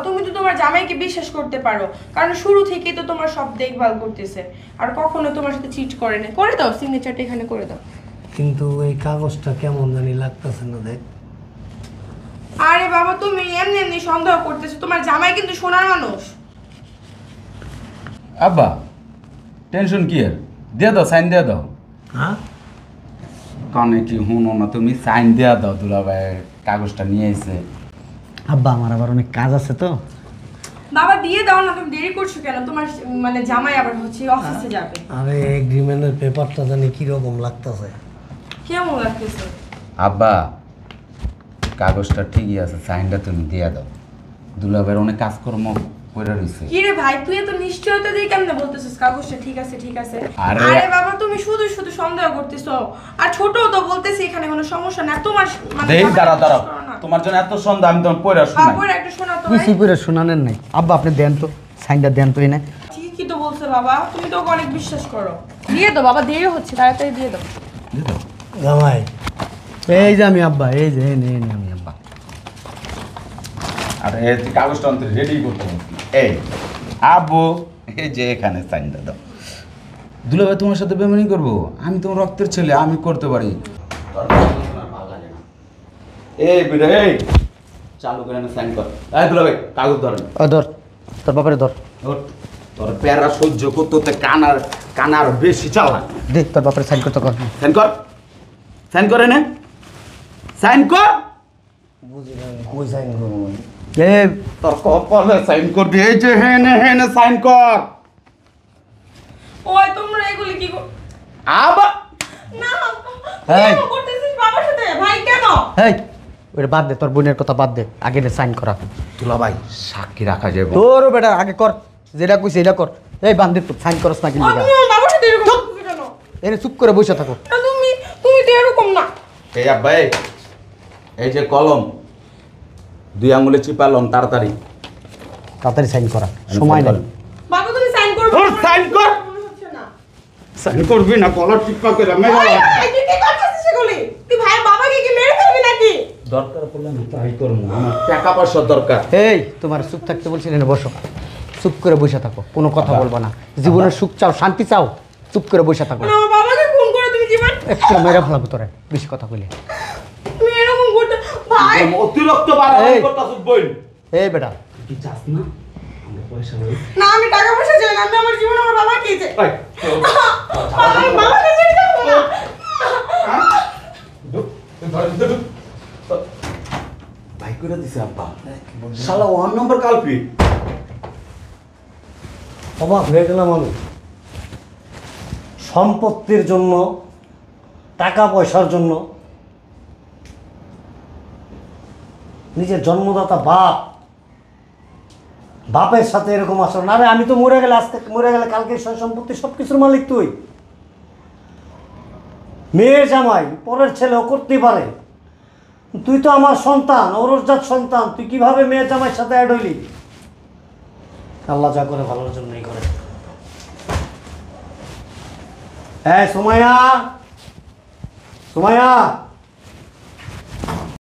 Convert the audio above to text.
তুমি তো তোমার জামাইকে বিশ্বাস করতে পারো, কারণ শুরু থেকেই তো তোমার সব দেখভাল করতেছে, আর কখনো তোমার সাথে চিট করে না। করে দাও, সিগনেচারটা এখানে করে দাও। কিন্তু এই কাগজটা কেমন জানি লাগতেছে না, দেখ। আরে বাবা, তুমি এমনি এমনি সন্দেহ করতেছো, তোমার জামাই কিন্তু সোনার মানুষ। আব্বা টেনশন কি আর, দিয়ে দাও, সাইন দিয়ে দাও। হ্যাঁ, কানে কি হুনো না, তুমি সাইন দিয়ে দাও। দুলাভাই কাগজটা নিয়ে এসে। আব্বা আমার আবার অনেক কাজ আছে তো। বাবা দিয়ে দাও না, তুমি দেরি করছো কেন? তোমার মানে জামাই আবার হচ্ছে অফিসে যাবে। আরে এগ্রিমেন্টের পেপারটা জানি কিরকম লাগতেছে। কেমন লাগতেছে? আব্বা কাগজটা ঠিকই আছে, সাইনটা তুমি দিয়ে দাও। দুলাভাইয়ের অনেক কাজকর্ম করে রয়েছে। কি রে ভাই, তুই এত নিশ্চয়তা দিয়ে কেমনে বলতেছিস কাগজটা ঠিক আছে ঠিক আছে? আরে- আরে বাবা, তুমি শুধু শুধু সন্দেহ করতেছো। আর ছোট তো বলতেছি এখানে কোনো সমস্যা না, তোমার মানে দেই জামাই দাঁড়া দাঁড়াও, বিশ্বাস করো না। তোমার জন্য এত সন্ধ্যা আমি তোমার পড়ে শুনাই। বাবুর একটা শোনা তো ভাই। কিছুই করে শোনানেন নাই আব্বা, আপনি দেন তো সাইনটা, দেন তো এনে। ঠিকই তো বলছে বাবা, তুমি তো ওকে অনেক বিশ্বাস করো। দিয়ে দাও বাবা, দেরি হচ্ছে, তাড়াতাড়ি দিয়ে দাও। দিয়ে দাও। জামাই, এই যে আমি আব্বা, এই যে এই নে আমি আব্বা। আর এই যে কাগজটা অন্তরে রেডি করতে হবে। এই আব্বু, এই যে এখানে সাইনটা দাও। দুলাভাই তোমার সাথে বেমানি করবো? আমি তোমার রক্তের ছেলে, আমি করতে পারি। এই বিরে, এই চালু করে সাইন কর। এই দুলাভাই কাগজ ধরেন। ও ধর, তোর বাপারে ধর। ওঠ। তোর প্যারা সহ্য করতে কানার বেশি চালা। দে তোর বাপারে সাইন করতে কর। সাইন কর, সাইন করে নে, সাইন কর। বুঝি না কই সাইন করবো। এ তোর কপালে সাইন করবি। এই যে হেনে সাইন কর। ওই তোমরা এগুলি কি আবার না এই। কেন করতেছিস বাবার সাথে? ভাই কেন? এই ওটা বাদ দে, তোর বোনের কথা বাদ দে, আগে সাইন করা। দুলাভাই সাক্ষী রাখা যাবে। তোরও বেটা আগে কর, যেটা কইছে এটা কর। এই বান্ধে তো সাইন করস না কিন্তু। আমি বাবার সাথে এরকম করতেছি কেন? এনে চুপ করে বসে থাকো। না, তুমি তো এরকম না। এই আব্বাই, এই যে কলম, 2 আঙুলে চিপালম, তাড়াতাড়ি তাড়াতাড়ি সাইন করা, সময় নেই। বাবা তুমি সাইন করবে? ওর sign কর। মনে হচ্ছে না। সাইন করবি না, কলার টিপা করে ওই, এই তুই কি করতেছিস এগুলি? তুই ভাইয়ের বাবাকে কি মেরে ফেলবি নাকি? দরকার পড়লে আমি তাই করবো, আমার টাকা পয়সা দরকার। এই তোমার চুপ থাকতে বলছি না, বসো। চুপ করে বসে থাকো, কোনো কথা বলবো না। জীবনের সুখ চাও, শান্তি চাও, চুপ করে বসে থাকো। না, বাবাকে খুন করে তুমি জীবন একটু মেরে ফেলাবো তোরে, বেশি কথা বলে। তুমি এরকম করতে ভাই। অতিরিক্ত বাড়াবাড়ি এই। করতাছিস বই। এই বেটা, কি চাস না? আমরা পয়সা লই। না, আমি টাকা পয়সা চাই না, আমি আমার জীবন আমার বাবাকে চাই। এই, আমি বাবাকে ছেড়ে যাবো না। ভাই করে দিছে আব্বা। শালা 1 নম্বর কালপিট। অবাক হয়ে গেলাম আমি। সম্পত্তির জন্য, টাকা পয়সার জন্য নিজের জন্মদাতা বাপের সাথে এরকম আচরণ। আরে আমি তো মরে গেলে, আজকে মরে গেলে কালকে সয় সম্পত্তি সব কিছুর মালিক তুই। মেয়ের জামাই পরের ছেলেও করতে পারে, তুই তো আমার সন্তান, ঔরসজাত সন্তান, তুই কিভাবে মেয়ের জামাইয়ের সাথে অ্যাড হইলি? আল্লাহ যা করে ভালোর জন্যই করে। হ্যাঁ সুমাইয়া, সুমাইয়া।